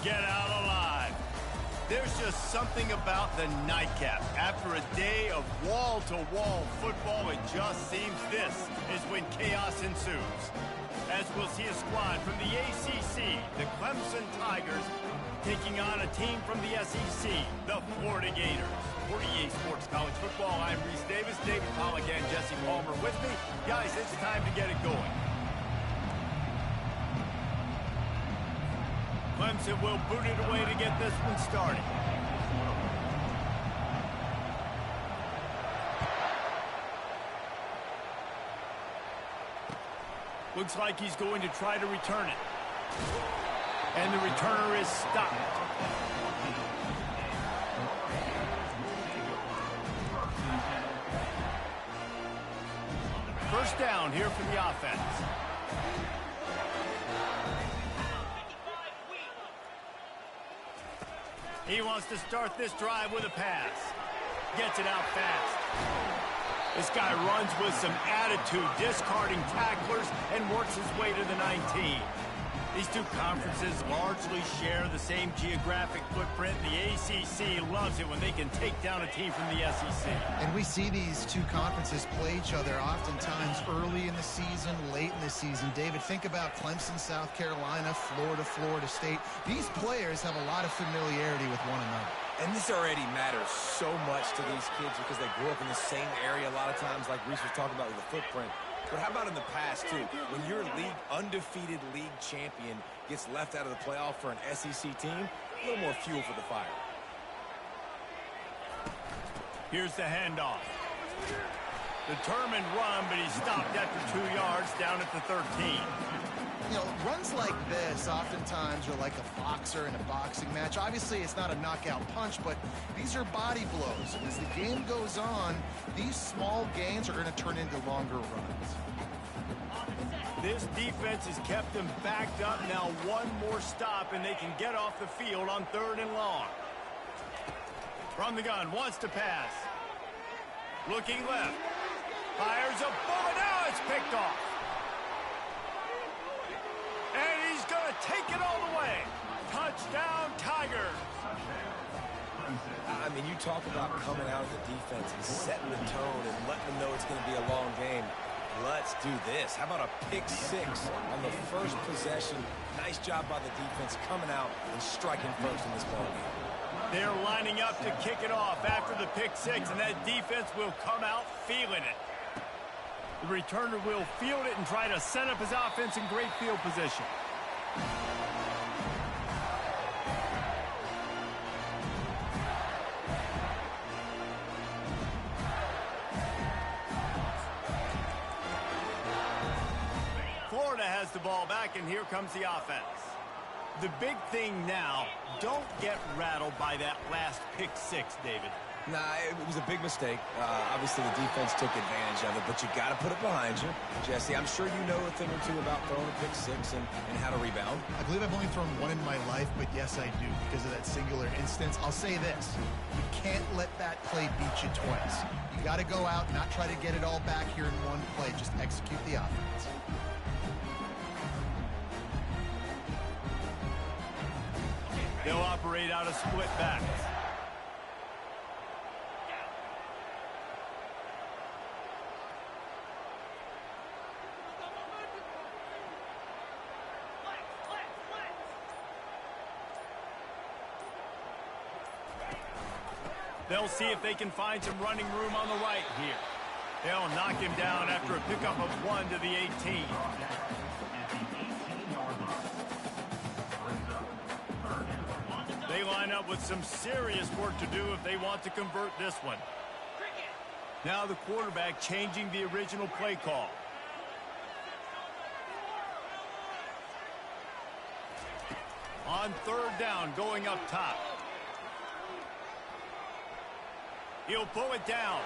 get out alive. There's just something about the nightcap. After a day of wall-to-wall football, it just seems this is when chaos ensues. As we'll see a squad from the ACC, the Clemson Tigers, taking on a team from the SEC, the Florida Gators. For EA Sports College Football, I'm Reese Davis, David Pollack, and Jesse Palmer with me. Guys, it's time to get it going. Clemson will boot it away to get this one started. Looks like he's going to try to return it. And the returner is stopped. First down here for the offense. He wants to start this drive with a pass. Gets it out fast. This guy runs with some attitude, discarding tacklers, and works his way to the 19. These two conferences largely share the same geographic footprint. The ACC loves it when they can take down a team from the SEC. And we see these two conferences play each other oftentimes early in the season, late in the season. David, think about Clemson, South Carolina, Florida, Florida State. These players have a lot of familiarity with one another. And this already matters so much to these kids because they grew up in the same area a lot of times, like Reese was talking about with the footprint. But how about in the past, too? When your undefeated league champion gets left out of the playoff for an SEC team, a little more fuel for the fire. Here's the handoff. Determined run, but he stopped after 2 yards down at the 13. You know, runs like this oftentimes are like a boxer in a boxing match. Obviously, it's not a knockout punch, but these are body blows. And as the game goes on, these small gains are going to turn into longer runs. This defense has kept them backed up. Now one more stop, and they can get off the field on 3rd and long. From the gun, wants to pass. Looking left. Fires a bullet. Now it's picked off. And he's going to take it all the way. Touchdown, Tigers. I mean, you talk about coming out of the defense and setting the tone and letting them know it's going to be a long game. Let's do this. How about a pick six on the first possession? Nice job by the defense coming out and striking first in this ballgame. They're lining up to kick it off after the pick six, and that defense will come out feeling it. The returner will field it and try to set up his offense in great field position. Florida has the ball back, and here comes the offense. The big thing now, don't get rattled by that last pick six, David. Nah, it was a big mistake. Obviously, the defense took advantage of it, but you got to put it behind you. Jesse, I'm sure you know a thing or two about throwing a pick six and how to rebound. I believe I've only thrown one in my life, but yes, I do because of that singular instance. I'll say this. You can't let that play beat you twice. You got to go out, not try to get it all back here in one play. Just execute the offense. They'll operate out of split backs. They'll see if they can find some running room on the right here. They'll knock him down after a pickup of 1 to the 18. They line up with some serious work to do if they want to convert this one. Now the quarterback changing the original play call. On 3rd down, going up top. He'll pull it down.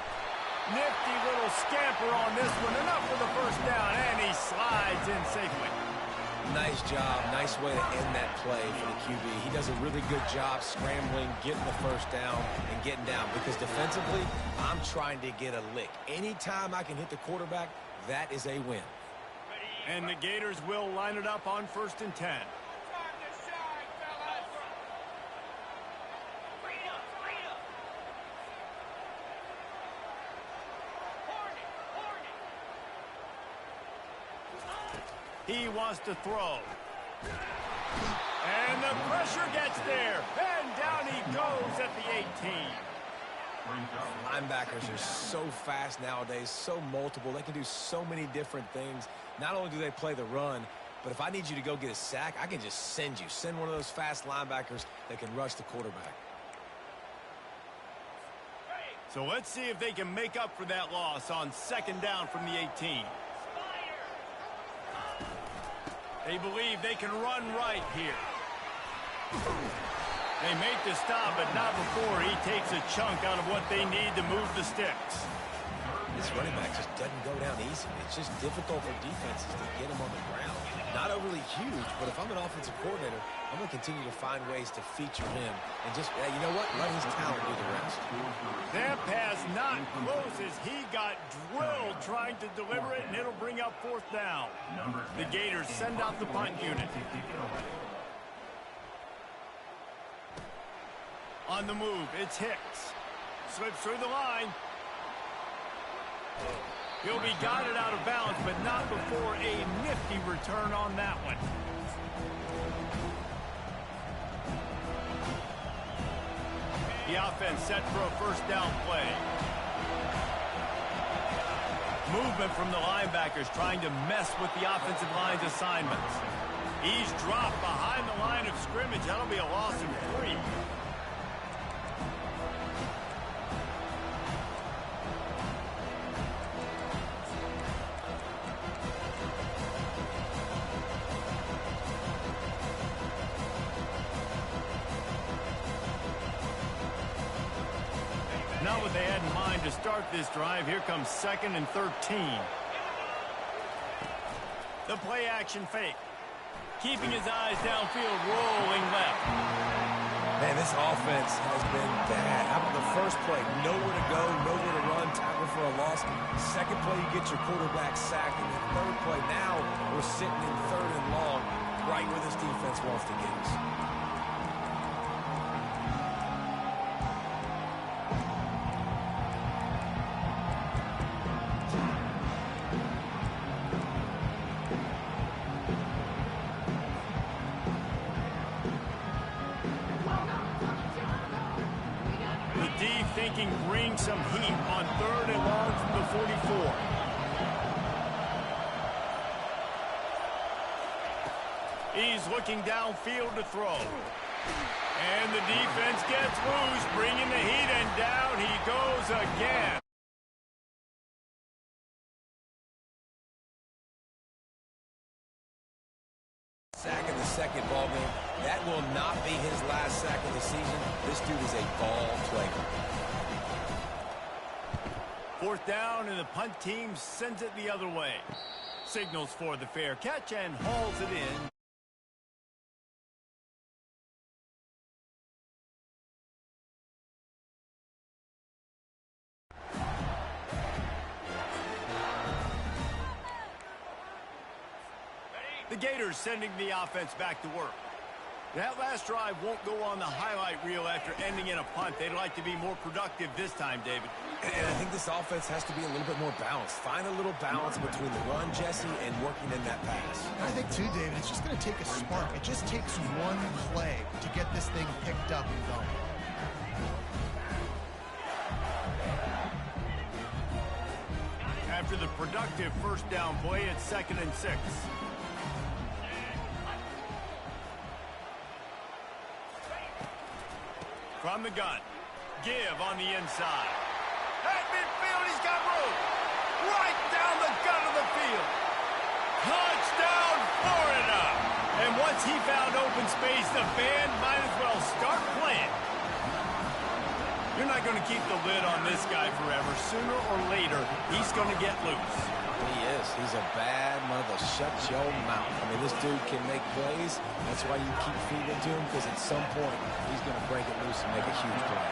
Nifty little scamper on this one. Enough for the first down, and he slides in safely. Nice job. Nice way to end that play for the QB. He does a really good job scrambling, getting the first down, and getting down. Because defensively, I'm trying to get a lick. Anytime I can hit the quarterback, that is a win. And the Gators will line it up on 1st and 10. He wants to throw. And the pressure gets there. And down he goes at the 18. Linebackers are so fast nowadays, so multiple. They can do so many different things. Not only do they play the run, but if I need you to go get a sack, I can just send you. Send one of those fast linebackers that can rush the quarterback. So let's see if they can make up for that loss on second down from the 18. They believe they can run right here. They make the stop, but not before he takes a chunk out of what they need to move the sticks. This running back just doesn't go down easy. It's just difficult for defenses to get him on the ground. Not overly huge, but if I'm an offensive coordinator, I'm going to continue to find ways to feature him. And just, you know what? Let his talent do the rest. That pass not close as he got drilled trying to deliver it, and it'll bring up fourth down. The Gators send out the punt unit. On the move, it's Hicks. Slips through the line. He'll be guided out of bounds, but not before a nifty return on that one. The offense set for a first down play. Movement from the linebackers trying to mess with the offensive line's assignments. He's dropped behind the line of scrimmage. That'll be a loss of 3. Not what they had in mind to start this drive. Here comes 2nd and 13. The play action fake. Keeping his eyes downfield, rolling left. Man, this offense has been bad. How about the first play? Nowhere to go, nowhere to run, tackle for a loss. Second play, you get your quarterback sacked. And then third play, now we're sitting in 3rd and long, right where this defense wants to get us. Bring some heat on 3rd and long from the 44. He's looking downfield to throw. And the defense gets loose, bringing the heat, and down he goes again. Sack in the second ball game. That will not be his last sack of the season. This dude is a ball player. 4th down, and the punt team sends it the other way. Signals for the fair catch and hauls it in. The Gators sending the offense back to work. That last drive won't go on the highlight reel after ending in a punt. They'd like to be more productive this time, David. And I think this offense has to be a little bit more balanced. Find a little balance between the run, Jesse, and working in that pass. I think, too, David, it's just going to take a spark. It just takes one play to get this thing picked up and going. After the productive first down play, it's 2nd and 6. From the gun. Give on the inside. At midfield, he's got room. Right down the gut of the field. Touchdown, Florida. And once he found open space, the band might as well start playing. You're not going to keep the lid on this guy forever. Sooner or later, he's going to get loose. He is. He's a bad mother. Shut your mouth. I mean, this dude can make plays. That's why you keep feeding it to him, because at some point, he's going to break it loose and make a huge play.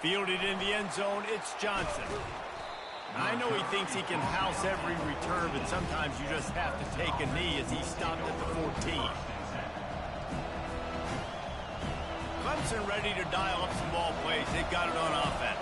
Fielded in the end zone, it's Johnson. I know he thinks he can house every return, but sometimes you just have to take a knee as he stopped at the 14. Clemson ready to dial up some ball plays. They've got it on offense.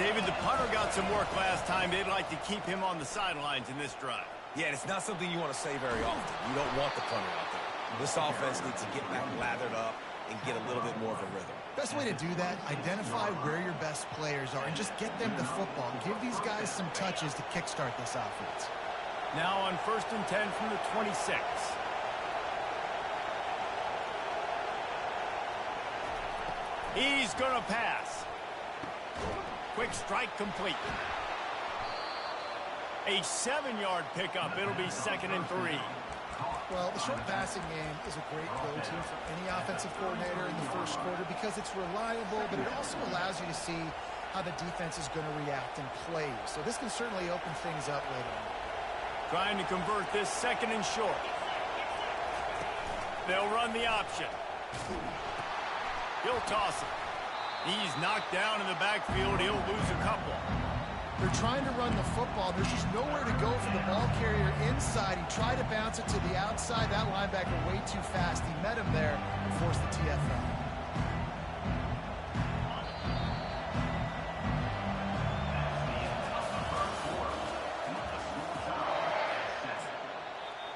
David, the punter got some work last time. They'd like to keep him on the sidelines in this drive. Yeah, and it's not something you want to say very often. You don't want the punter out there. This offense needs to get back lathered up and get a little bit more of a rhythm. Best way to do that, identify where your best players are and just get them the football. Give these guys some touches to kickstart this offense. Now on 1st and 10 from the 26. He's going to pass. Quick strike complete. A 7-yard pickup. It'll be 2nd and 3. Well, the short passing game is a great go-to for any offensive coordinator in the first quarter because it's reliable, but it also allows you to see how the defense is going to react and play. So this can certainly open things up later on. Trying to convert this 2nd and short. They'll run the option. He'll toss it. He's knocked down in the backfield. He'll lose a couple. They're trying to run the football. There's just nowhere to go for the ball carrier inside. He tried to bounce it to the outside. That linebacker way too fast. He met him there and forced the TFL.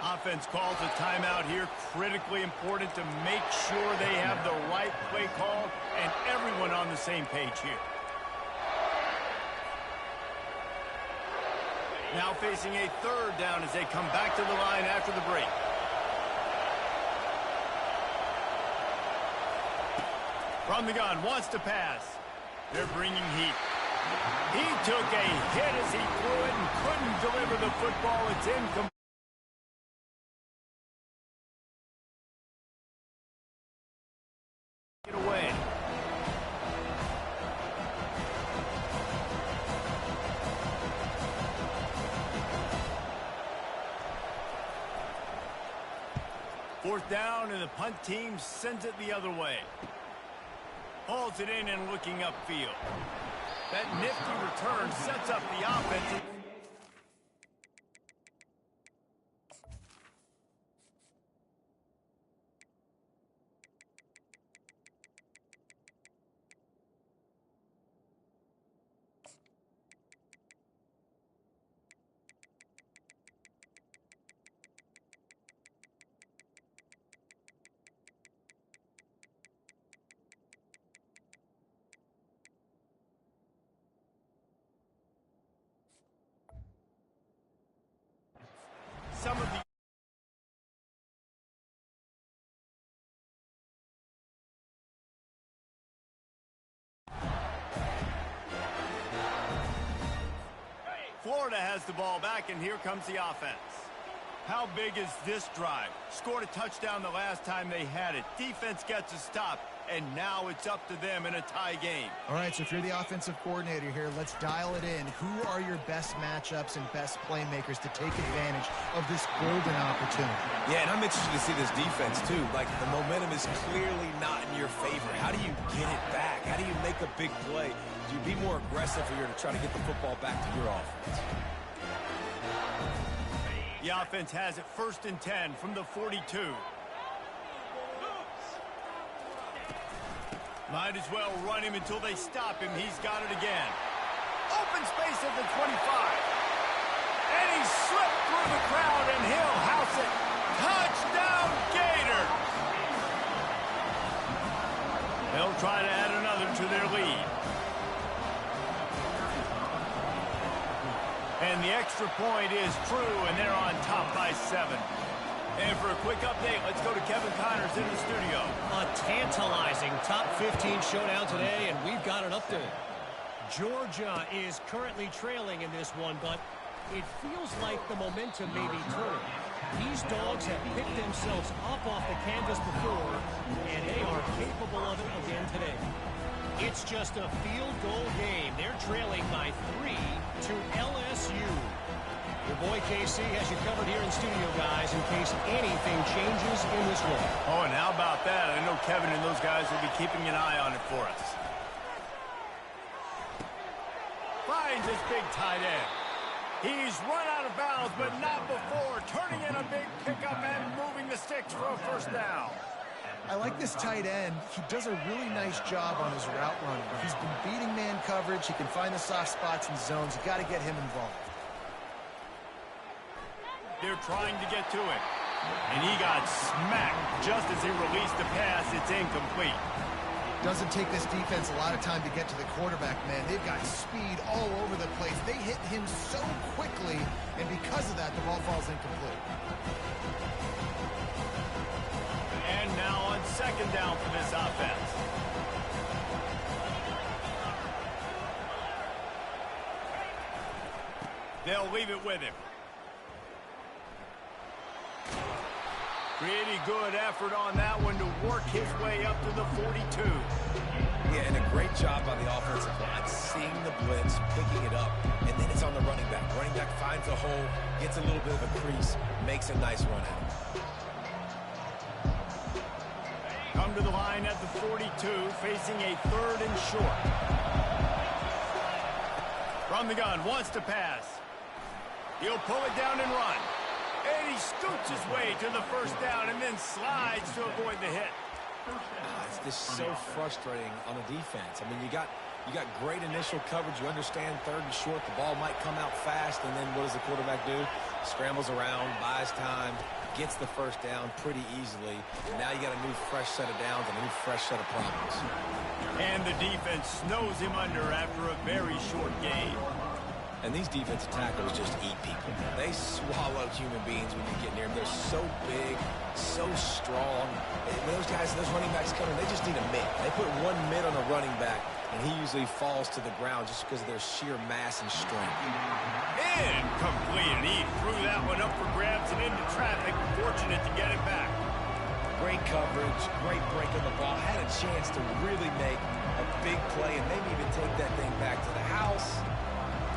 Offense calls a timeout here. Critically important to make sure they have the right play call and everyone on the same page here. Now facing a 3rd down as they come back to the line after the break. From the gun, wants to pass. They're bringing heat. He took a hit as he threw it and couldn't deliver the football. It's incomplete. Get away. Fourth down, and the punt team sends it the other way. Hauls it in and looking upfield. That nifty return sets up the offense. Some of the Florida has the ball back, and here comes the offense. How big is this drive? Scored a touchdown the last time they had it. Defense gets a stop, and now it's up to them in a tie game. All right, so if you're the offensive coordinator here, let's dial it in. Who are your best matchups and best playmakers to take advantage of this golden opportunity? Yeah, and I'm interested to see this defense, too. Like, the momentum is clearly not in your favor. How do you get it back? How do you make a big play? Do you be more aggressive here to try to get the football back to your offense? The offense has it 1st and 10 from the 42. Might as well run him until they stop him. He's got it again. Open space at the 25. And he slipped through the crowd, and he'll house it. Touchdown, Gators! They'll try to add another to their lead. And the extra point is true, and they're on top by 7. And for a quick update, let's go to Kevin Connors in the studio. A tantalizing top 15 showdown today, and we've got an update. Georgia is currently trailing in this one, but it feels like the momentum may be turning. These dogs have picked themselves up off the canvas before, and they are capable of it again today. It's just a field goal game. They're trailing by 3 to LSU. Your boy KC has you covered here in studio, guys, in case anything changes in this one. Oh, and how about that? I know Kevin and those guys will be keeping an eye on it for us. Finds his big tight end. He's run out of bounds, but not before. Turning in a big pickup and moving the sticks for a 1st down. I like this tight end. He does a really nice job on his route running. He's been beating man coverage. He can find the soft spots and zones. You got to get him involved. They're trying to get to it. And he got smacked just as he released the pass. It's incomplete. Doesn't take this defense a lot of time to get to the quarterback, man. They've got speed all over the place. They hit him so quickly, and because of that, the ball falls incomplete. And now on second down for this offense. They'll leave it with him. Pretty good effort on that one to work his way up to the 42. Yeah, and a great job by the offensive line, seeing the blitz, picking it up, and then it's on the running back. Running back finds a hole, gets a little bit of a crease, makes a nice run at it. Come to the line at the 42, facing a 3rd and short. From the gun, wants to pass. He'll pull it down and run. And he scoots his way to the first down and then slides to avoid the hit. It's just so frustrating on the defense. I mean, you got great initial coverage. You understand 3rd and short. The ball might come out fast, and then what does the quarterback do? Scrambles around, buys time, gets the first down pretty easily. And now you got a new fresh set of downs and a new fresh set of problems. And the defense snows him under after a very short game. And these defensive tackles just eat people. They swallow human beings when you get near them. They're so big, so strong. When those guys, those running backs come in, they just need a mid. They put one mid on a running back, and he usually falls to the ground just because of their sheer mass and strength. Incomplete, and he threw that one up for grabs and into traffic. Fortunate to get it back. Great coverage, great break on the ball. Had a chance to really make a big play and maybe even take that thing back to the house.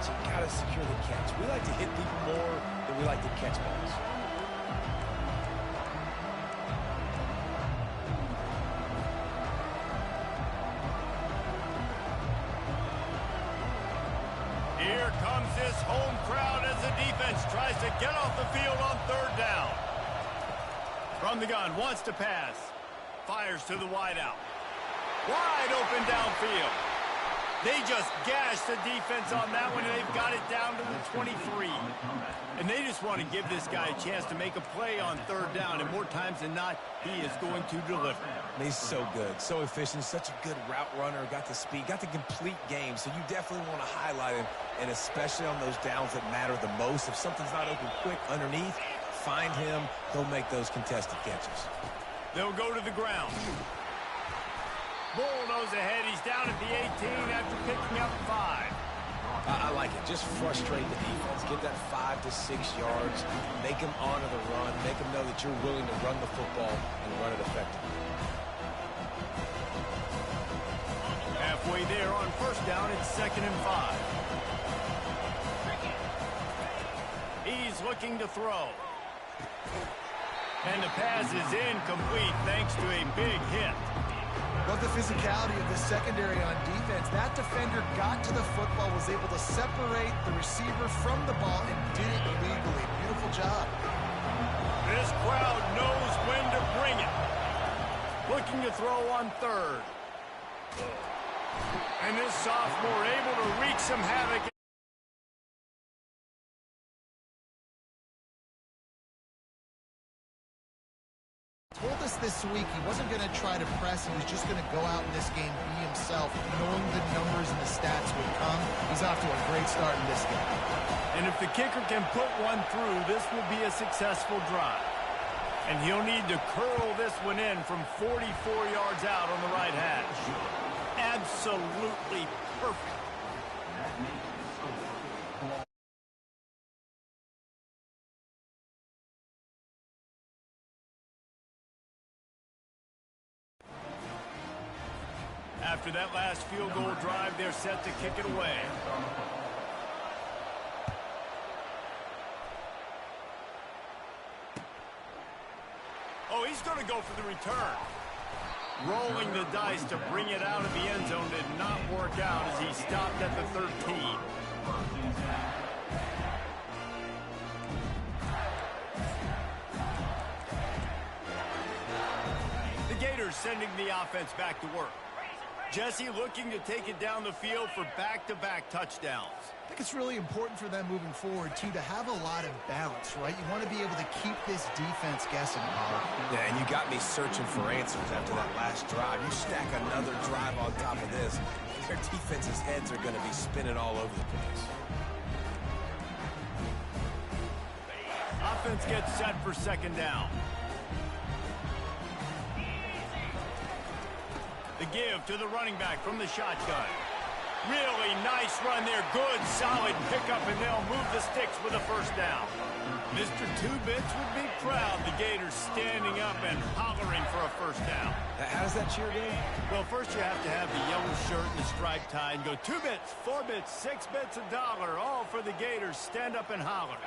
You got to secure the catch. We like to hit people more than we like to catch balls. Here comes this home crowd as the defense tries to get off the field on 3rd down. From the gun, wants to pass. Fires to the wideout. Wide open downfield. They just gashed the defense on that one, and they've got it down to the 23. And they just want to give this guy a chance to make a play on 3rd down, and more times than not, he is going to deliver. He's so good, so efficient, such a good route runner, got the speed, got the complete game, so you definitely want to highlight him, and especially on those downs that matter the most. If something's not open quick underneath, find him, he'll make those contested catches. They'll go to the ground. Bullnose ahead. He's down at the 18 after picking up 5. I like it. Just frustrate the defense. Get that 5 to 6 yards. Make them honor the run. Make them know that you're willing to run the football and run it effectively. Halfway there on 1st down, it's 2nd and 5. He's looking to throw. And the pass is incomplete thanks to a big hit. Love the physicality of the secondary on defense. That defender got to the football, was able to separate the receiver from the ball, and did it legally. Beautiful job. This crowd knows when to bring it. Looking to throw on 3rd. And this sophomore able to wreak some havoc. Told us this week he wasn't going to try to press. He was just going to go out in this game, be himself, knowing the numbers and the stats would come. He's off to a great start in this game. And if the kicker can put one through, this will be a successful drive. And he'll need to curl this one in from 44 yards out on the right hash. Absolutely perfect. After that last field goal drive, they're set to kick it away. Oh, he's going to go for the return. Rolling the dice to bring it out of the end zone did not work out as he stopped at the 13. Gators sending the offense back to work. Jesse looking to take it down the field for back-to-back touchdowns. I think it's really important for them moving forward, too, to have a lot of balance, right? You want to be able to keep this defense guessing, Paul. Yeah, and you got me searching for answers after that last drive. You stack another drive on top of this, their defense's heads are going to be spinning all over the place. Offense gets set for second down. The give to the running back from the shotgun. Really nice run there. Good, solid pickup, and they'll move the sticks with a first down. Mr. Two-Bits would be proud. The Gators standing up and hollering for a first down. How does that cheer go? Well, first you have to have the yellow shirt and the striped tie and go 2 bits, 4 bits, 6 bits, $1, all for the Gators. Stand up and holler.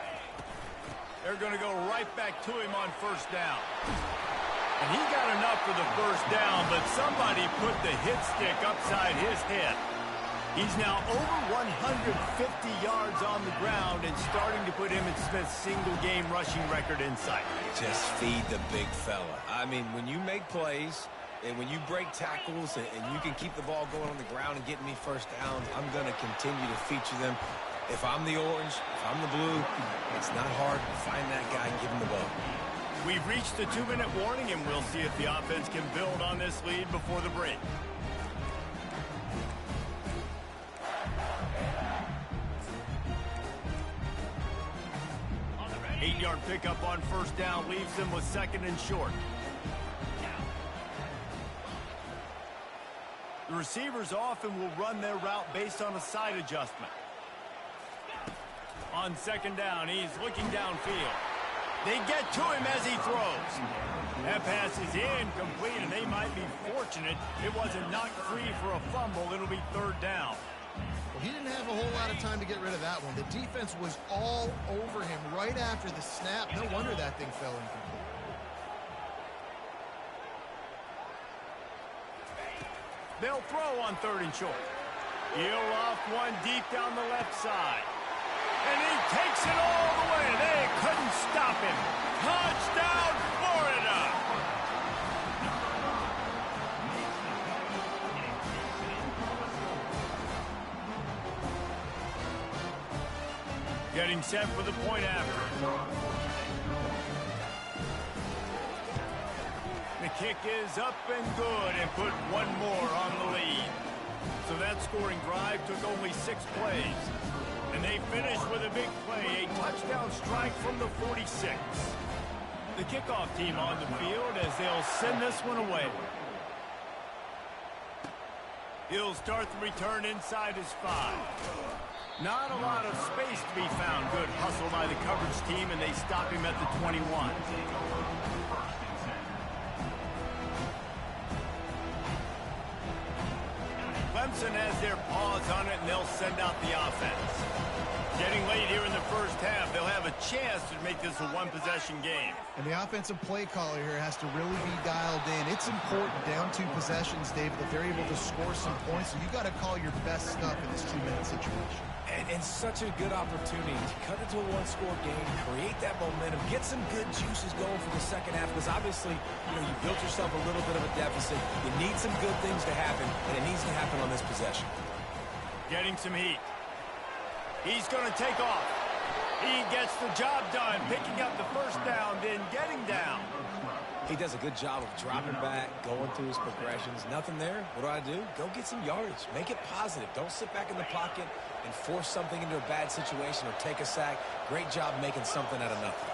They're going to go right back to him on first down. And he got enough for the first down, but somebody put the hit stick upside his head. He's now over 150 yards on the ground and starting to put Emmitt Smith's single-game rushing record in sight. Just feed the big fella. I mean, when you make plays and when you break tackles and you can keep the ball going on the ground and getting me first downs, I'm going to continue to feature them. If I'm the orange, if I'm the blue, it's not hard to find that guy and give him the ball. We've reached the 2-minute warning, and we'll see if the offense can build on this lead before the break. Eight-yard pickup on first down leaves them with second and short. The receivers often will run their route based on a side adjustment. On second down, he's looking downfield. They get to him as he throws. That pass is incomplete, and they might be fortunate it wasn't knocked free for a fumble. It'll be third down. Well, he didn't have a whole lot of time to get rid of that one. The defense was all over him right after the snap. No wonder that thing fell incomplete. They'll throw on third and short. He'll off one deep down the left side. And he takes it all the way. They couldn't stop him. Touchdown, Florida! Getting set for the point after. The kick is up and good and put one more on the lead. So that scoring drive took only 6 plays. And they finished with a big play, a touchdown strike from the 46. The kickoff team on the field as they'll send this one away. He'll start the return inside his 5. Not a lot of space to be found. Good hustle by the coverage team, and they stop him at the 21. Clemson has their paws on it, and they'll send out the offense. Getting late here in the first half, they'll have a chance to make this a one-possession game. And the offensive play caller here has to really be dialed in. It's important down 2 possessions, David, that they're able to score some points. So you got to call your best stuff in this 2-minute situation. And such a good opportunity to cut into a one-score game, create that momentum, get some good juices going for the second half, because obviously, you built yourself a little bit of a deficit. You need some good things to happen, and it needs to happen on this possession. Getting some heat. He's going to take off. He gets the job done, picking up the first down, then getting down. He does a good job of dropping back, going through his progressions. Nothing there. What do? Go get some yardage. Make it positive. Don't sit back in the pocket and force something into a bad situation or take a sack. Great job making something out of nothing.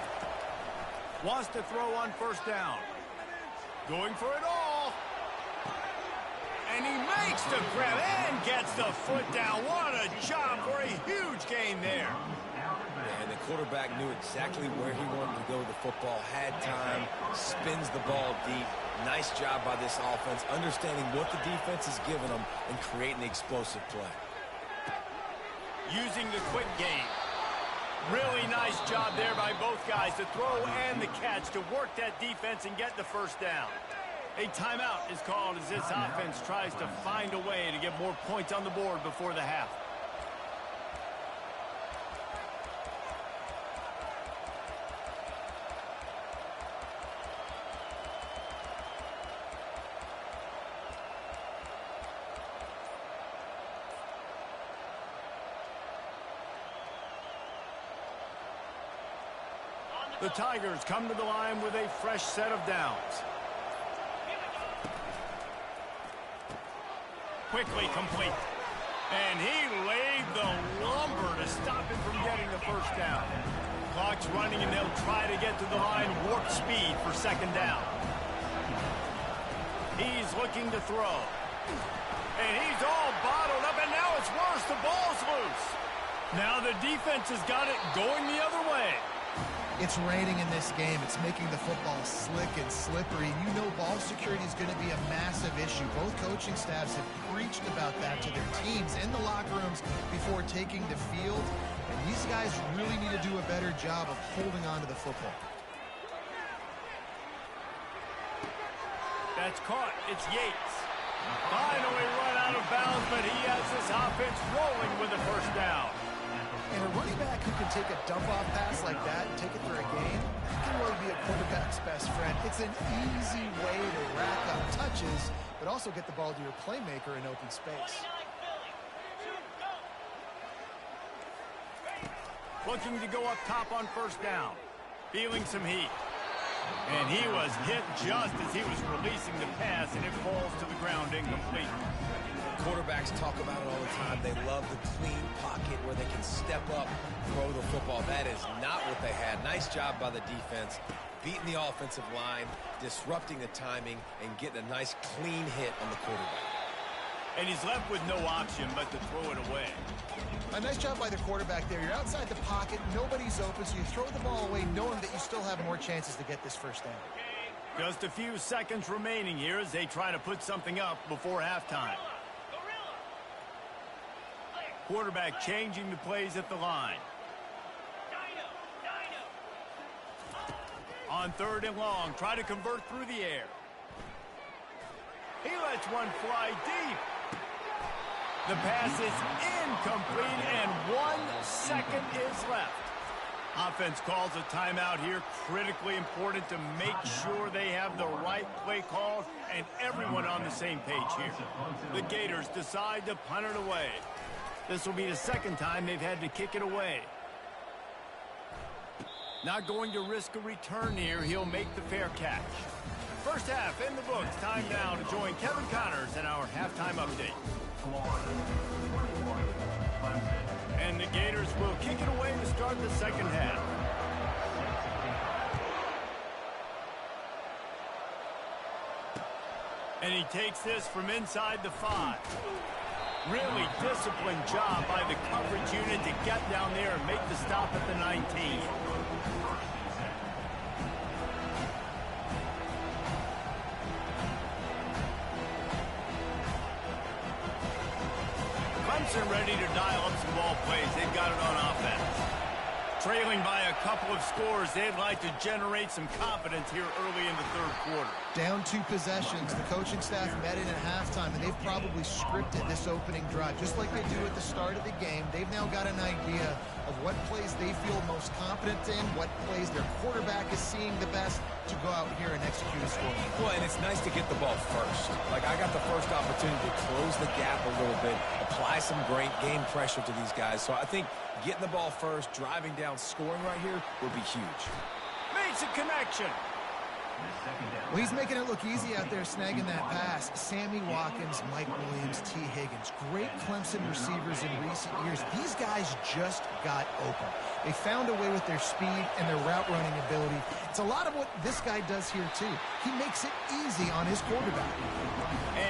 Wants to throw on first down. Going for it all. And he makes the grab and gets the foot down. What a job for a huge gain there. And the quarterback knew exactly where he wanted to go with the football, had time, spins the ball deep. Nice job by this offense, understanding what the defense is giving them and creating the explosive play. Using the quick game. Really nice job there by both guys, the throw and the catch, to work that defense and get the first down. A timeout is called as this offense tries to find a way to get more points on the board before the half. The Tigers come to the line with a fresh set of downs. Quickly complete. And he laid the lumber to stop him from getting the first down. Clock's running, and they'll try to get to the line warp speed for second down. He's looking to throw. And he's all bottled up, and now it's worse. The ball's loose. Now the defense has got it going the other way. It's raining in this game. It's making the football slick and slippery. You know ball security is going to be a massive issue. Both coaching staffs have preached about that to their teams in the locker rooms before taking the field. And these guys really need to do a better job of holding on to the football. That's caught. It's Yates. Finally run out of bounds, but he has this offense rolling with a first down. And a running back who can take a dump-off pass like that and take it for a gain, that can really be a quarterback's best friend. It's an easy way to rack up touches, but also get the ball to your playmaker in open space. Looking to go up top on first down. Feeling some heat. And he was hit just as he was releasing the pass, and it falls to the ground incomplete. Quarterbacks talk about it all the time. They love the clean pocket where they can step up, throw the football. That is not what they had. Nice job by the defense, beating the offensive line, disrupting the timing, and getting a nice clean hit on the quarterback. And he's left with no option but to throw it away. A nice job by the quarterback there. You're outside the pocket, nobody's open, so you throw the ball away knowing that you still have more chances to get this first down. Just a few seconds remaining here as they try to put something up before halftime. Quarterback changing the plays at the line. On third and long, try to convert through the air. He lets one fly deep. The pass is incomplete, and 1 second is left. Offense calls a timeout here. Critically important to make sure they have the right play calls and everyone on the same page here. The Gators decide to punt it away. This will be the second time they've had to kick it away. Not going to risk a return here. He'll make the fair catch. First half in the books. Time now to join Kevin Connors in our halftime update. And the Gators will kick it away to start the second half. And he takes this from inside the 5. Really disciplined job by the coverage unit to get down there and make the stop at the 19. Clemson ready to dial up some ball plays. They've got it on offense. Trailing by a couple of scores, they'd like to generate some confidence here early in the third quarter. Down 2 possessions. The coaching staff met in at halftime, and they've probably scripted this opening drive. Just like they do at the start of the game, they've now got an idea of what plays they feel most confident in, what plays their quarterback is seeing the best to go out here and execute a score. Well, and it's nice to get the ball first. Like, I got the first opportunity to close the gap a little bit, apply some great game pressure to these guys. So I think getting the ball first, driving down, scoring right here will be huge. Makes a connection. Well, he's making it look easy out there snagging that pass. Sammy Watkins, Mike Williams, T. Higgins. Great Clemson receivers in recent years. These guys just got open. They found a way with their speed and their route running ability. It's a lot of what this guy does here, too. He makes it easy on his quarterback.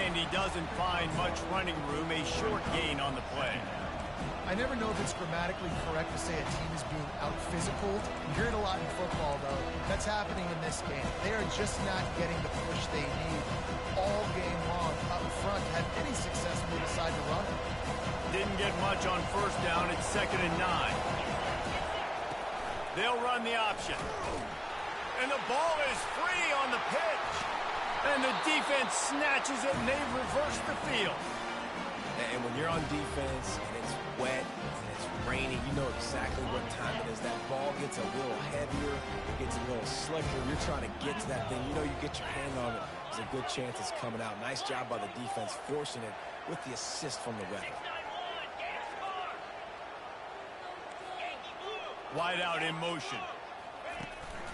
And he doesn't find much running room, a short gain on the play. I never know if it's grammatically correct to say a team is being out-physicaled. You hear it a lot in football, though. That's happening in this game. They are just not getting the push they need all game long up front to have any success when they decide to run it. Didn't get much on first down. It's 2nd and 9. They'll run the option. And the ball is free on the pitch. And the defense snatches it, and they've reversed the field. And when you're on defense and it's wet and it's raining, you know exactly what time it is. That ball gets a little heavier, it gets a little slicker. You're trying to get to that thing. You know you get your hand on it. There's a good chance it's coming out. Nice job by the defense forcing it with the assist from the weather. Wide out in motion.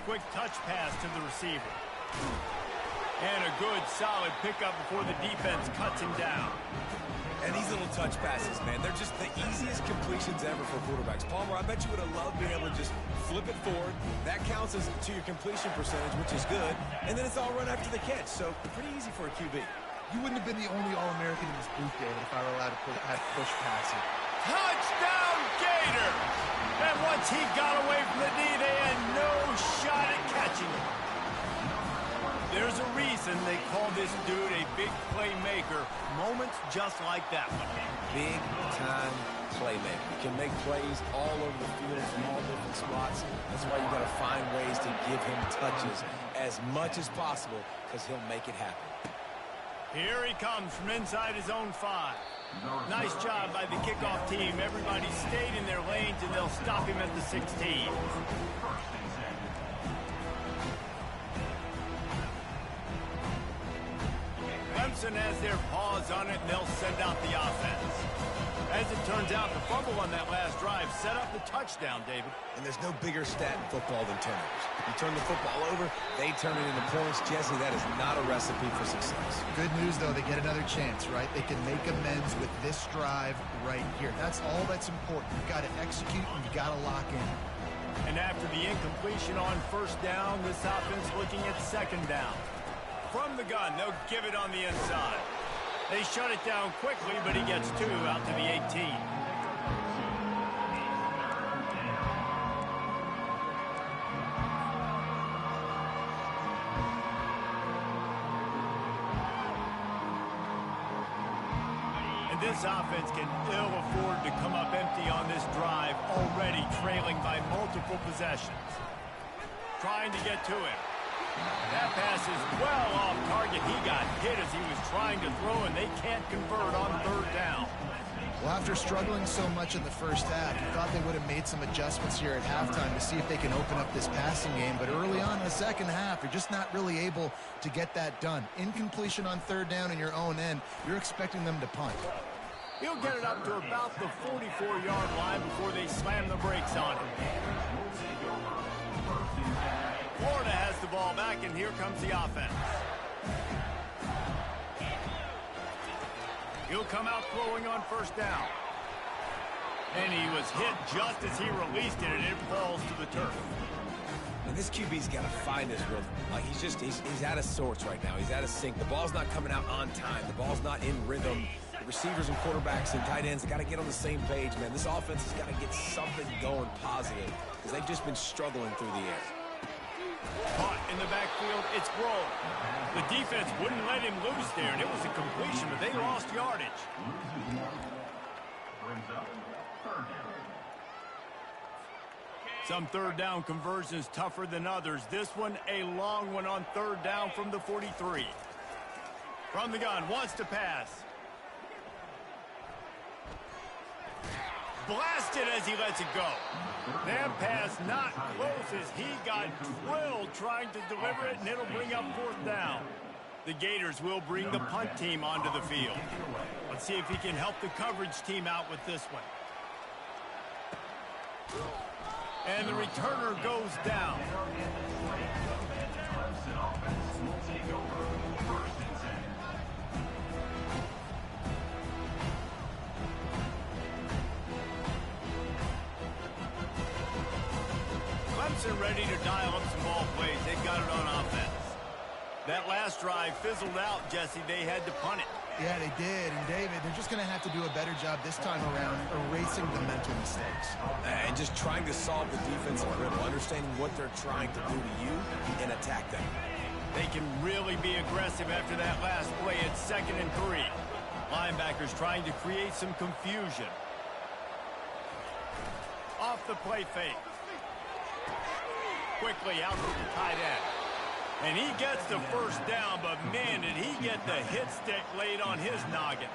quick touch pass to the receiver. And a good, solid pickup before the defense cuts him down. And these little touch passes, man, they're just the easiest completions ever for quarterbacks. Palmer, I bet you would have loved being able to just flip it forward. That counts as to your completion percentage, which is good. And then it's all run after the catch, so pretty easy for a QB. You wouldn't have been the only All-American in this booth, David, if I were allowed to push passing. Touchdown, Gator! And once he got away from the knee, they had no shot at catching him. There's a reason they call this dude a big playmaker. Moments just like that one. Big-time playmaker. He can make plays all over the field from all different spots. That's why you got to find ways to give him touches as much as possible because he'll make it happen. Here he comes from inside his own 5. Nice job by the kickoff team. Everybody stayed in their lanes, and they'll stop him at the 16. Clemson has their paws on it, and they'll send out the offense. As it turns out, the fumble on that last drive set up the touchdown, David. And there's no bigger stat in football than turnovers. You turn the football over, they turn it into points. Jesse, that is not a recipe for success. Good news, though, they get another chance, right? They can make amends with this drive right here. That's all that's important. You've got to execute, and you've got to lock in. And after the incompletion on first down, this offense looking at second down. From the gun, they'll give it on the inside. They shut it down quickly, but he gets 2 out to the 18. And this offense can ill afford to come up empty on this drive, already trailing by multiple possessions. Trying to get to him. That pass is well off target. He got hit as he was trying to throw, and they can't convert on third down. Well, after struggling so much in the first half, you thought they would have made some adjustments here at halftime to see if they can open up this passing game. But early on in the second half, you're just not really able to get that done. Incompletion on third down in your own end, you're expecting them to punt. He'll get it up to about the 44-yard line before they slam the brakes on him. Florida has the ball back, and here comes the offense. He'll come out throwing on first down. And he was hit just as he released it, and it falls to the turf. And this QB's got to find his rhythm. Like he's out of sorts right now. He's out of sync. The ball's not coming out on time. The ball's not in rhythm. The receivers and quarterbacks and tight ends got to get on the same page, man. This offense has got to get something going positive because they've just been struggling through the air. Caught in the backfield, it's Grohl. The defense wouldn't let him loose there, and it was a completion, but they lost yardage. Some third down conversions tougher than others. This one, a long one on third down from the 43. From the gun, wants to pass. Blasted as he lets it go. That pass not close as he got drilled trying to deliver it, and it'll bring up fourth down. The Gators will bring the punt team onto the field. Let's see if he can help the coverage team out with this one. And the returner goes down. Clemson ready to dial up some ball plays. They've got it on offense. That last drive fizzled out, Jesse. They had to punt it. Yeah, they did. And, David, they're just going to have to do a better job this time around erasing the mental mistakes. And just trying to solve the defensive riddle, understanding what they're trying to do to you and attack them. They can really be aggressive after that last play at 2nd and 3. Linebackers trying to create some confusion. Off the play fake. Quickly out to the tight end. And he gets the first down, but man, did he get the hit stick laid on his noggin.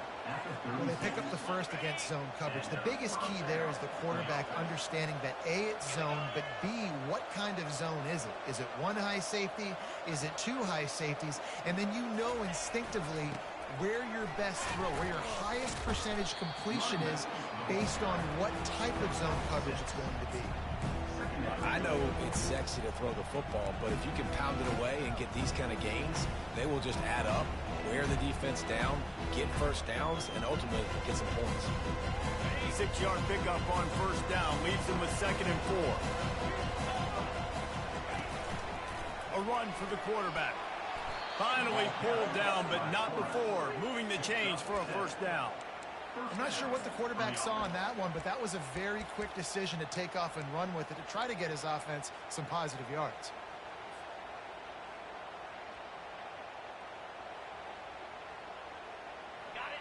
Well, they pick up the first against zone coverage. The biggest key there is the quarterback understanding that A, it's zone, but B, what kind of zone is it? Is it one high safety? Is it two high safeties? And then you know instinctively where your best throw, where your highest percentage completion is based on what type of zone coverage it's going to be. I know it's sexy to throw the football, but if you can pound it away and get these kind of gains, they will just add up, wear the defense down, get first downs, and ultimately get some points. 6-yard pickup on first down leaves them with 2nd and 4. A run for the quarterback. Finally pulled down, but not before moving the chains for a first down. I'm not sure what the quarterback saw on that one, but that was a very quick decision to take off and run with it to try to get his offense some positive yards.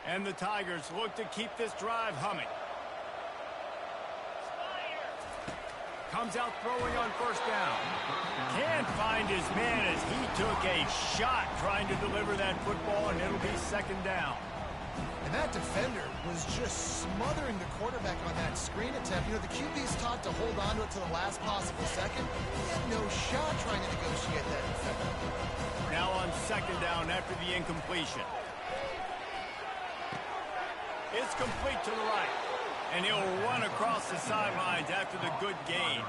And the Tigers look to keep this drive humming. Comes out throwing on first down. Can't find his man as he took a shot trying to deliver that football, and it'll be 2nd down. And that defender was just smothering the quarterback on that screen attempt. You know, the QB's taught to hold on to it to the last possible second. He had no shot trying to negotiate that defender. Now on 2nd down after the incompletion. It's complete to the right. And he'll run across the sidelines after the good gain.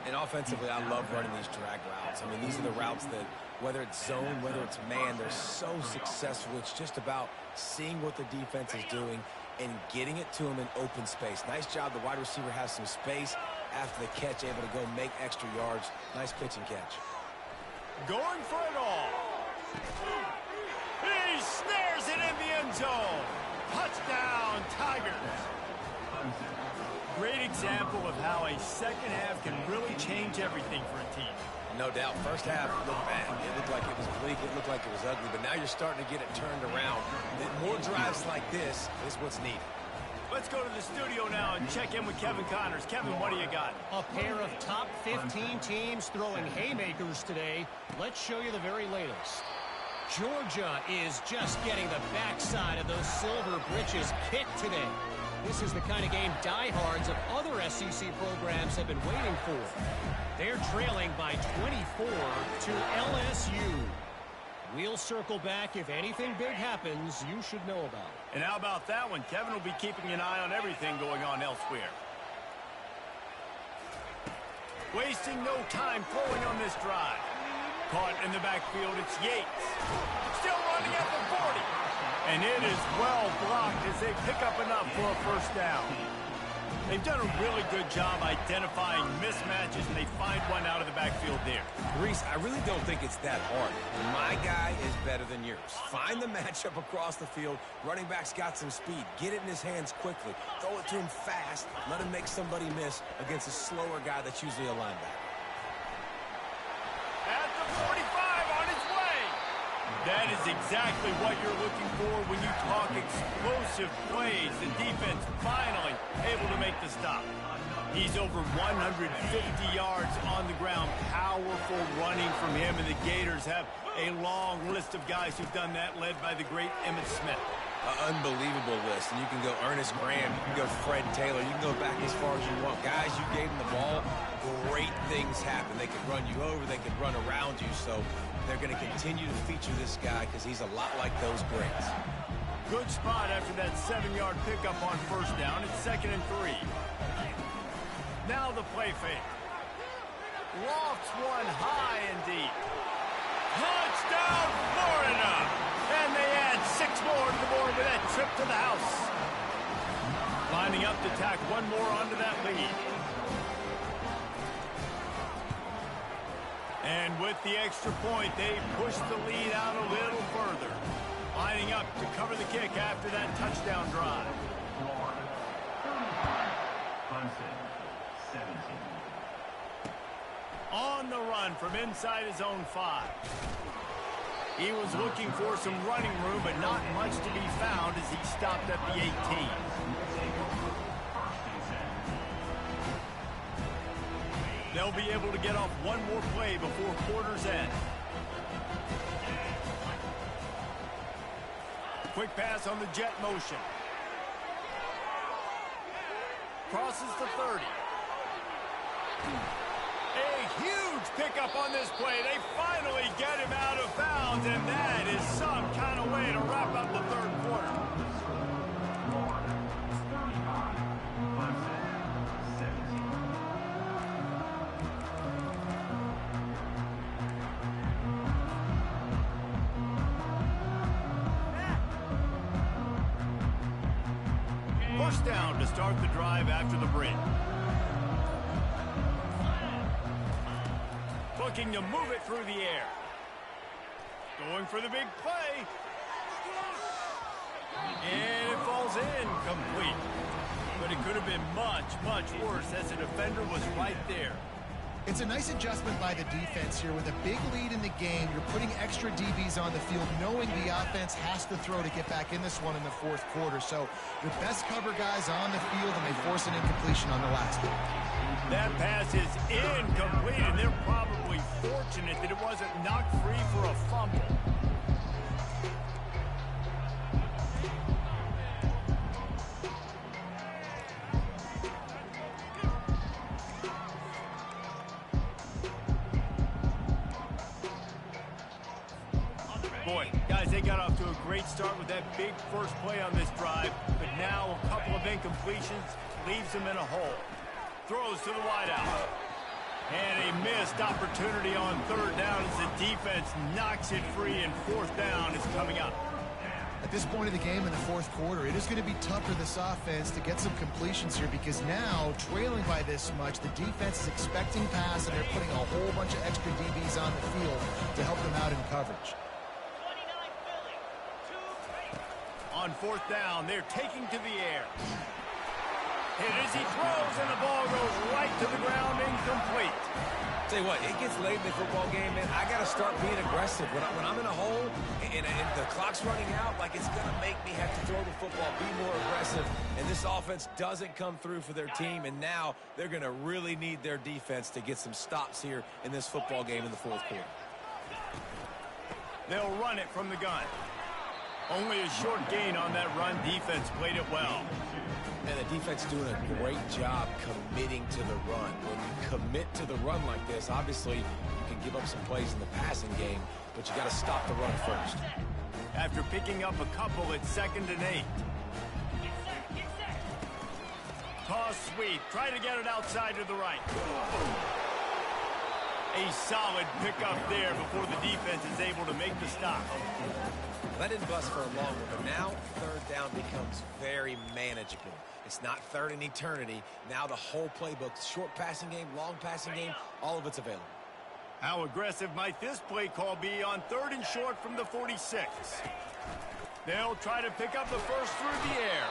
And offensively, I love running these drag routes. I mean, these are the routes that, whether it's zone, whether it's man, they're so successful. It's just about seeing what the defense is doing and getting it to them in open space. Nice job. The wide receiver has some space after the catch, able to go make extra yards. Nice pitch and catch. Going for it all. He snares it in the end zone. Touchdown, Tigers. Great example of how a second half can really change everything for a team. No doubt. First half looked bad. It looked like it was bleak. It looked like it was ugly. But now you're starting to get it turned around. More drives like this is what's needed. Let's go to the studio now and check in with Kevin Connors. Kevin, what do you got? A pair of top 15 teams throwing haymakers today. Let's show you the very latest. Georgia is just getting the backside of those silver britches kicked today. This is the kind of game diehards of other SEC programs have been waiting for. They're trailing by 24 to LSU. We'll circle back. If anything big happens, you should know about it. And how about that one? Kevin will be keeping an eye on everything going on elsewhere. Wasting no time throwing on this drive. Caught in the backfield, it's Yates. Still running at the 40. And it is well blocked as they pick up enough for a first down. They've done a really good job identifying mismatches, and they find one out of the backfield there. Reese, I really don't think it's that hard. My guy is better than yours. Find the matchup across the field. Running back's got some speed. Get it in his hands quickly. Throw it to him fast. Let him make somebody miss against a slower guy that's usually a linebacker. At the 45 on his way. That is exactly what you're looking for when you talk explosive plays. The defense finally able to make the stop. He's over 150 yards on the ground. Powerful running from him, and the Gators have a long list of guys who've done that, led by the great Emmitt Smith. Unbelievable list. And you can go Ernest Graham, you can go Fred Taylor, you can go back as far as you want. Guys, you gave them the ball, great things happen. They can run you over, they can run around you, so they're going to continue to feature this guy because he's a lot like those greats. Good spot after that 7-yard pickup on first down. It's 2nd and 3. Now the play fake. Lofts one high and deep. Touchdown, Florida! And they add 6 more to the board with that trip to the house. Lining up to tack one more onto that lead. And with the extra point, they push the lead out a little further. Lining up to cover the kick after that touchdown drive. On the run from inside his own 5. He was looking for some running room, but not much to be found as he stopped at the 18. They'll be able to get off one more play before quarter's end. Quick pass on the jet motion. Crosses the 30. A huge pickup on this play. They finally get him out of bounds, and that is some kind of way to wrap up the third quarter. First down to start the drive after the break. Looking to move it through the air. Going for the big play. And it falls in complete. But it could have been much, much worse as the defender was right there. It's a nice adjustment by the defense here. With a big lead in the game, you're putting extra DBs on the field, knowing the offense has to throw to get back in this one in the fourth quarter. So your best cover guys on the field, and they force an incompletion on the last one. That pass is incomplete, and they're probably fortunate that it wasn't knocked free for a fumble. Boy, guys, they got off to a great start with that big first play on this drive, but now a couple of incompletions leaves them in a hole. Throws to the wideout. And a missed opportunity on third down as the defense knocks it free, and fourth down is coming up. At this point of the game in the fourth quarter, it is going to be tough for this offense to get some completions here, because now, trailing by this much, the defense is expecting pass, and they're putting a whole bunch of extra DBs on the field to help them out in coverage. On fourth down, they're taking to the air. Hit as he throws, and the ball goes right to the ground, incomplete. Tell you what, it gets late in the football game, man. I got to start being aggressive. When I'm in a hole and the clock's running out, like, it's going to make me have to throw the football, be more aggressive. And this offense doesn't come through for their team, and now they're going to really need their defense to get some stops here in this football game in the fourth quarter. They'll run it from the gun. Only a short gain on that run. Defense played it well. And the defense doing a great job committing to the run. When you commit to the run like this, obviously you can give up some plays in the passing game, but you got to stop the run first. After picking up a couple, it's 2nd and 8. Toss sweep. Try to get it outside to the right. A solid pickup there before the defense is able to make the stop. That didn't bust for a long one, but now third down becomes very manageable. It's not third in eternity. Now the whole playbook, short passing game, long passing game, all of it's available. How aggressive might this play call be on 3rd and short from the 46? They'll try to pick up the first through the air.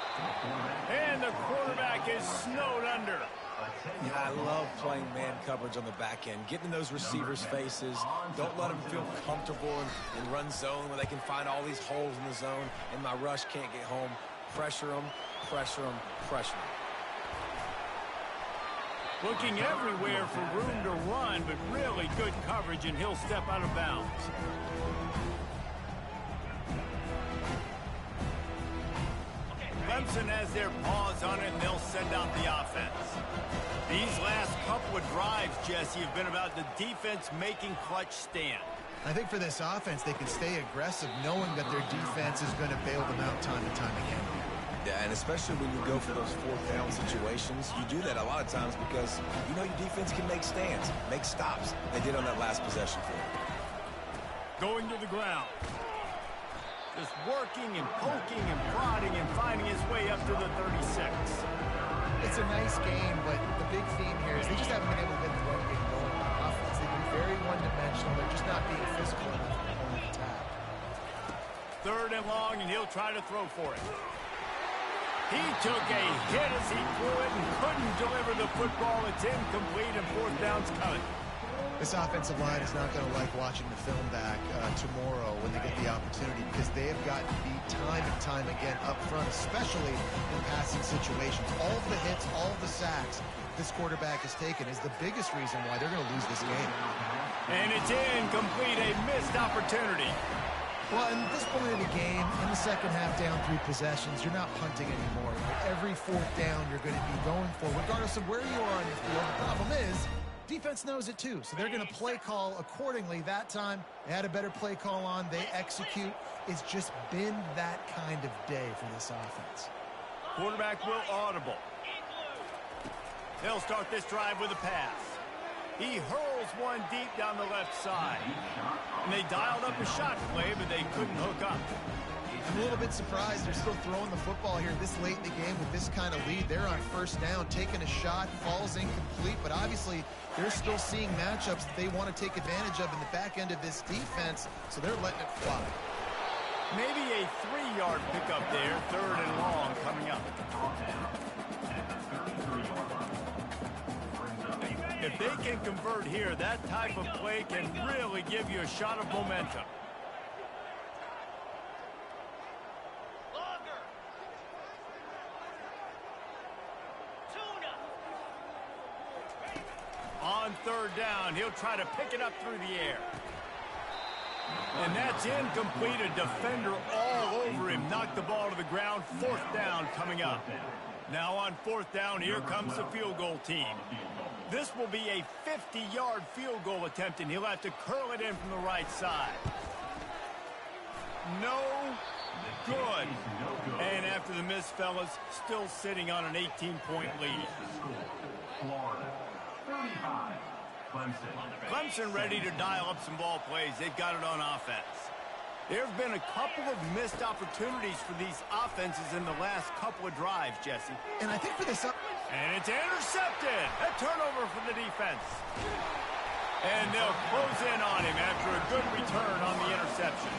And the quarterback is snowed under. Yeah, I love playing man coverage on the back end, getting in those receivers' faces. Don't let them feel comfortable in run zone where they can find all these holes in the zone, and my rush can't get home. Pressure them, pressure them, pressure them. Looking everywhere for room to run, but really good coverage, and he'll step out of bounds. Clemson has their paws on it, and they'll send out the offense. These last couple of drives, Jesse, have been about the defense making clutch stand. I think for this offense, they can stay aggressive knowing that their defense is going to bail them out time and time again. Yeah, and especially when you go for those fourth down situations, you do that a lot of times because you know your defense can make stands, make stops. They did on that last possession for you. Going to the ground. Just working and poking and prodding and finding his way up to the 36. It's a nice game, but the big theme here is they just haven't been able to get the run game going on offense. They've been very one-dimensional. They're just not being physical enough on the attack. 3rd and long, and he'll try to throw for it. He took a hit as he threw it and couldn't deliver the football. It's incomplete, and 4th down's coming. This offensive line is not going to like watching the film back tomorrow when they get the opportunity, because they have gotten beat time and time again up front, especially in passing situations. All of the hits, all of the sacks this quarterback has taken is the biggest reason why they're going to lose this game. And it's incomplete, a missed opportunity. Well, at this point in the game, in the second half, down 3 possessions, you're not punting anymore. Every 4th down you're going to be going for, regardless of where you are on the field. The problem is, defense knows it too, so they're going to play call accordingly. That time, they had a better play call on. They execute. It's just been that kind of day for this offense. Quarterback will audible. They'll start this drive with a pass. He hurls this one deep down the left side. And they dialed up a shot play, but they couldn't hook up. I'm a little bit surprised they're still throwing the football here this late in the game with this kind of lead. They're on first down, taking a shot, falls incomplete, but obviously they're still seeing matchups that they want to take advantage of in the back end of this defense, so they're letting it fly. Maybe a 3-yard pickup there, 3rd and long coming up. If they can convert here, that type of play can really give you a shot of momentum. On 3rd down, he'll try to pick it up through the air. And that's incomplete. A defender all over him. Knocked the ball to the ground. 4th down coming up. Now on 4th down, here comes the field goal team. This will be a 50-yard field goal attempt, and he'll have to curl it in from the right side. No good. And after the miss, fellas, still sitting on an 18-point lead. Clemson ready to dial up some ball plays. They've got it on offense. There have been a couple of missed opportunities for these offenses in the last couple of drives, Jesse. And I think for this... And it's intercepted. A turnover for the defense. And they'll close in on him after a good return on the interception.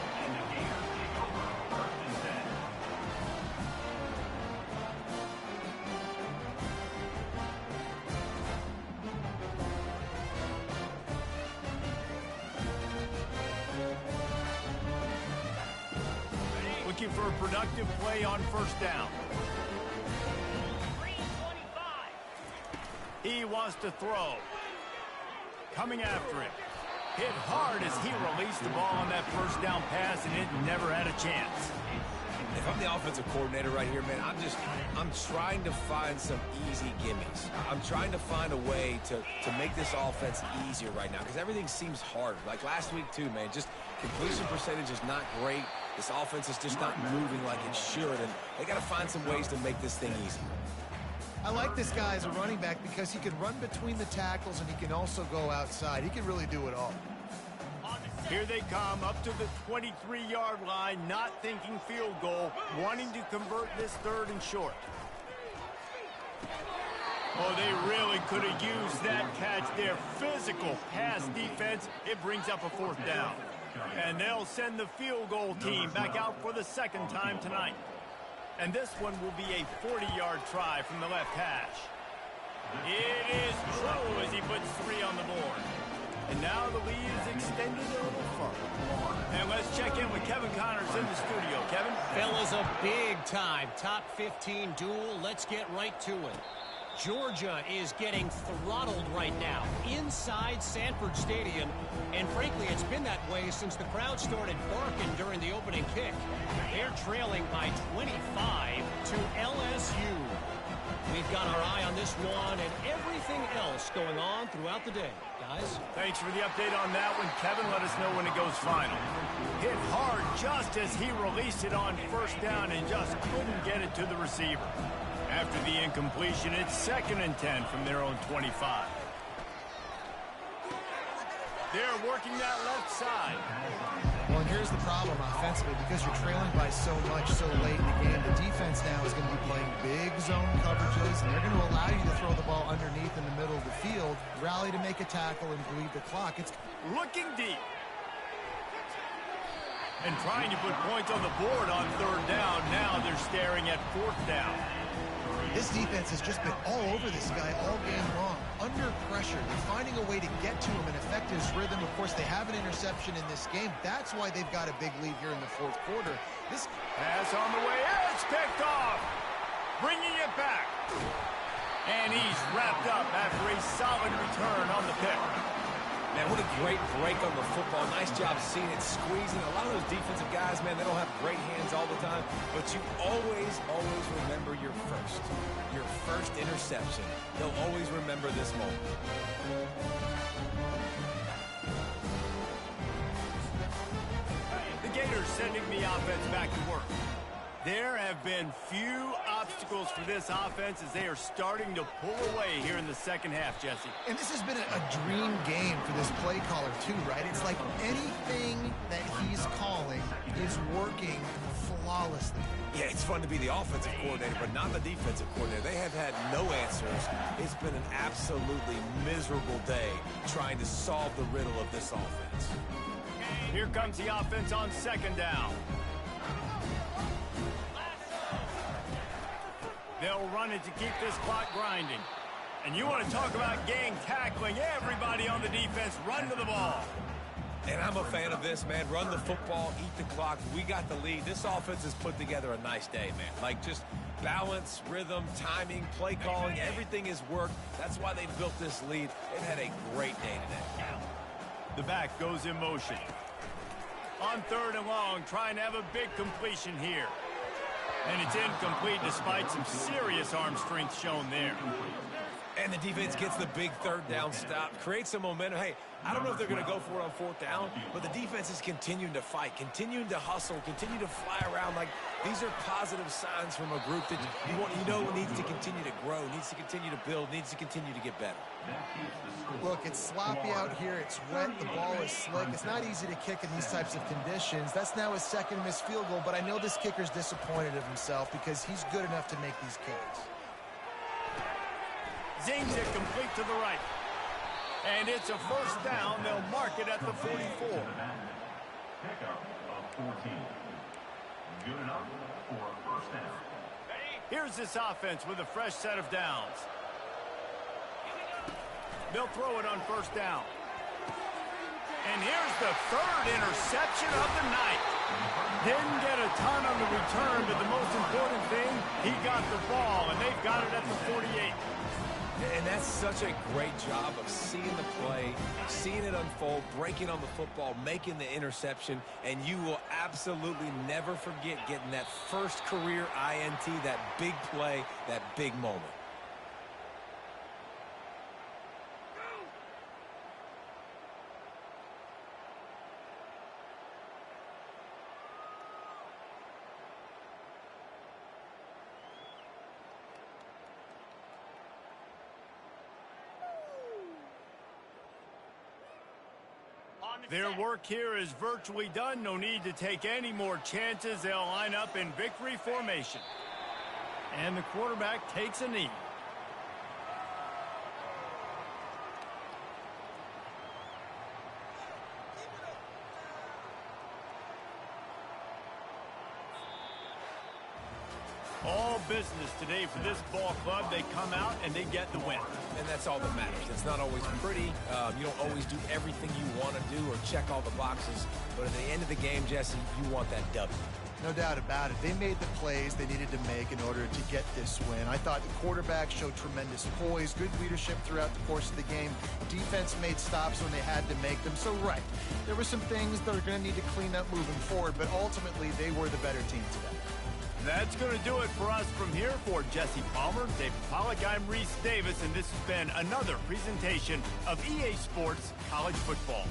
Looking for a productive play on 1st down. He wants to throw. Coming after him. Hit hard as he released the ball on that 1st down pass, and it never had a chance. If I'm the offensive coordinator right here, man, I'm trying to find some easy gimmies. I'm trying to find a way to make this offense easier right now because everything seems hard. Like last week, too, man, just completion percentage is not great. This offense is just not moving like it should, and they got to find some ways to make this thing easy. I like this guy as a running back because he can run between the tackles and he can also go outside. He can really do it all. Here they come up to the 23-yard line, not thinking field goal, wanting to convert this 3rd and short. Oh, they really could have used that catch there. Physical pass defense. It brings up a 4th down. And they'll send the field goal team back out for the 2nd time tonight. And this one will be a 40-yard try from the left hash. It is true as he puts 3 on the board. And now the lead is extended a little further. And let's check in with Kevin Connors in the studio. Kevin? Fellas, a big-time top 15 duel. Let's get right to it. Georgia is getting throttled right now inside Sanford Stadium, and frankly, it's been that way since the crowd started barking during the opening kick. They're trailing by 25 to LSU. We've got our eye on this one and everything else going on throughout the day. Guys? Thanks for the update on that one, Kevin. Let us know when it goes final. Hit hard just as he released it on 1st down and just couldn't get it to the receiver. After the incompletion, it's 2nd and 10 from their own 25. They're working that left side. Well, and here's the problem offensively. Because you're trailing by so much so late in the game, the defense now is going to be playing big zone coverages, and they're going to allow you to throw the ball underneath in the middle of the field, rally to make a tackle, and bleed the clock. It's looking deep. And trying to put points on the board on 3rd down. Now they're staring at 4th down. This defense has just been all over this guy all game long. Under pressure. They're finding a way to get to him and affect his rhythm. Of course, they have an interception in this game. That's why they've got a big lead here in the 4th quarter. This pass on the way. It's picked off. Bringing it back. And he's wrapped up after a solid return on the pick. Man, what a great break on the football. Nice job seeing it, squeezing. A lot of those defensive guys, man, they don't have great hands all the time, but you always remember your first interception. They'll always remember this moment. The Gators sending the offense back to work. There have been few obstacles for this offense as they are starting to pull away here in the second half, Jesse. And this has been a dream game for this play caller, too, right? It's like anything that he's calling is working flawlessly. Yeah, it's fun to be the offensive coordinator, but not the defensive coordinator. They have had no answers. It's been an absolutely miserable day trying to solve the riddle of this offense. Here comes the offense on second down. They'll run it to keep this clock grinding. And you want to talk about gang tackling. Everybody on the defense run to the ball. And I'm a fan of this, man. Run the football, eat the clock. We got the lead. This offense has put together a nice day, man. Like just balance, rhythm, timing, play calling, everything has worked. That's why they built this lead. They've had a great day today. The back goes in motion. On third and long, trying to have a big completion here. And it's incomplete despite some serious arm strength shown there. And the defense gets the big third down stop, creates some momentum. Hey, I don't know if they're going to go for it on fourth down, but the defense is continuing to fight, continuing to hustle, continue to fly around. Like, these are positive signs from a group that you know needs to continue to grow, needs to continue to build, needs to continue to get better. Look, it's sloppy out here. It's wet. The ball is slick. It's not easy to kick in these types of conditions. That's now his second missed field goal, but I know this kicker's disappointed of himself because he's good enough to make these kicks. Zings it complete to the right. And it's a first down. They'll mark it at the 44. Pickup of 14. Good enough for a first down. Here's this offense with a fresh set of downs. They'll throw it on first down. And here's the third interception of the night. Didn't get a ton on the return, but the most important thing, he got the ball, and they've got it at the 48. And that's such a great job of seeing the play, seeing it unfold, breaking on the football, making the interception, and you will absolutely never forget getting that first career INT, that big play, that big moment. Their work here is virtually done. No need to take any more chances. They'll line up in victory formation. And the quarterback takes a knee. All business today for this ball club. They come out and they get the win. And that's all that matters. It's not always pretty. You don't always do everything you want to do or check all the boxes. But at the end of the game, Jesse, you want that W. No doubt about it. They made the plays they needed to make in order to get this win. I thought the quarterback showed tremendous poise, good leadership throughout the course of the game. Defense made stops when they had to make them. So, right, there were some things that are going to need to clean up moving forward, but ultimately they were the better team today. That's going to do it for us from here. For Jesse Palmer, David Pollack, I'm Reese Davis, and this has been another presentation of EA Sports College Football.